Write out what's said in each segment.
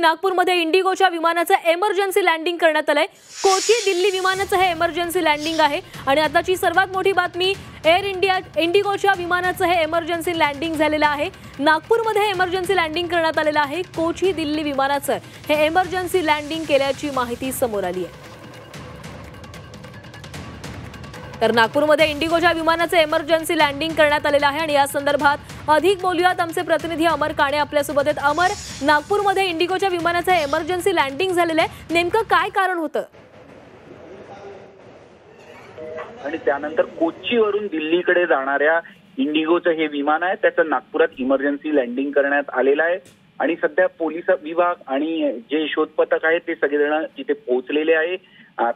नागपूरमध्ये इंडिगोच्या विमानाचं emergency landing करण्यात आलंय। कोची दिल्ली विमानाचं हे एमर्जन्सी लँडिंग आहे आणि आताची सर्वात मोठी बातमी एअर इंडिया इंडिगोच्या विमानाचं हे एमर्जन्सी लँडिंग झालेलं आहे। नागपूरमध्ये एमर्जन्सी लँडिंग करण्यात आलेलं आहे। कोची दिल्ली विमानाचं हे एमर्जन्सी लँडिंग केल्याची माहिती समोर आली आहे। तर नागपूरमध्ये इंडिगोच्या विमानाचं एमर्जन्सी लँडिंग करण्यात आलेलं आहे आणि या संदर्भात अधिक बोलूयात आमचे प्रतिनिधी अमर काणे आपल्या सोबत आहेत। अमर, नागपूरमध्ये इंडिगोच्या विमानाचं एमर्जन्सी लँडिंग झालेलं आहे, नेमकं काय कारण होतं? आणि त्यानंतर कोचीवरून दिल्लीकडे जाणाऱ्या इंडिगोचं हे विमान आहे, त्याचं नागपुरात इमर्जन्सी लँडिंग करण्यात आलेलं आहे आणि सध्या पोलीस विभाग आणि जे शोध पथक आहेत ते सगळेजण तिथे पोहोचलेले आहे।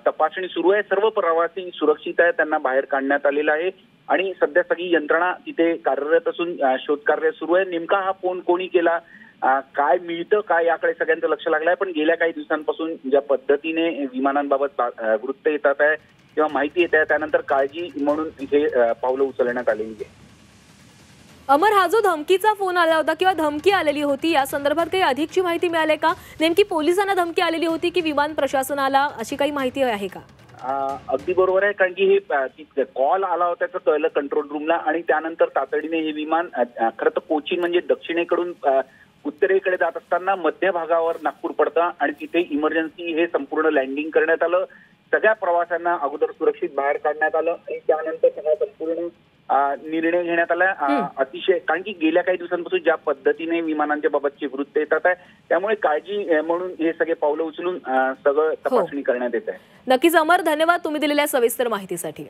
तपासणी सुरू आहे, सर्व प्रवासी सुरक्षित आहे, त्यांना बाहेर काढण्यात आलेलं आहे आणि सध्या सगळी यंत्रणा तिथे कार्यरत असून शोध कार्य सुरू आहे। नेमका हा फोन कोणी केला, काय मिळतं काय, याकडे सगळ्यांचं लक्ष लागलं आहे। पण गेल्या काही दिवसांपासून ज्या पद्धतीने विमानांबाबत वृत्त येतात आहे किंवा माहिती येत आहे, त्यानंतर काळजी म्हणून हे पावलं उचलण्यात आलेली आहे। अमर, हा जो धमकीचा फोन आला होता किंवा धमकी आलेली होती, या संदर्भात काही अधिकची माहिती मिळाली का? नेमकी पोलिसांना धमकी आलेली होती की विमान प्रशासनाला, अशी काही माहिती आहे का? अगदी बरोबर आहे, कारण की हे कॉल आला होता त्याचं कळलं कंट्रोल रूमला आणि त्यानंतर तातडीने हे विमान खरं तर कोची म्हणजे दक्षिणेकडून उत्तरेकडे जात असताना मध्य भागावर नागपूर पडतं आणि तिथे इमर्जन्सी हे संपूर्ण लँडिंग करण्यात आलं। सगळ्या प्रवाशांना अगोदर सुरक्षित बाहेर काढण्यात आलं आणि त्यानंतर सगळा संपूर्ण निर्णय घेण्यात आला। अतिशय, कारण की गेल्या काही दिवसांपासून ज्या पद्धतीने विमानांच्या बाबतची वृत्त येतात आहे, त्यामुळे काळजी म्हणून हे सगळे पावलं उचलून सगळं तपासणी करण्यात येत आहे। नक्कीच अमर, धन्यवाद तुम्ही दिलेल्या सविस्तर माहितीसाठी।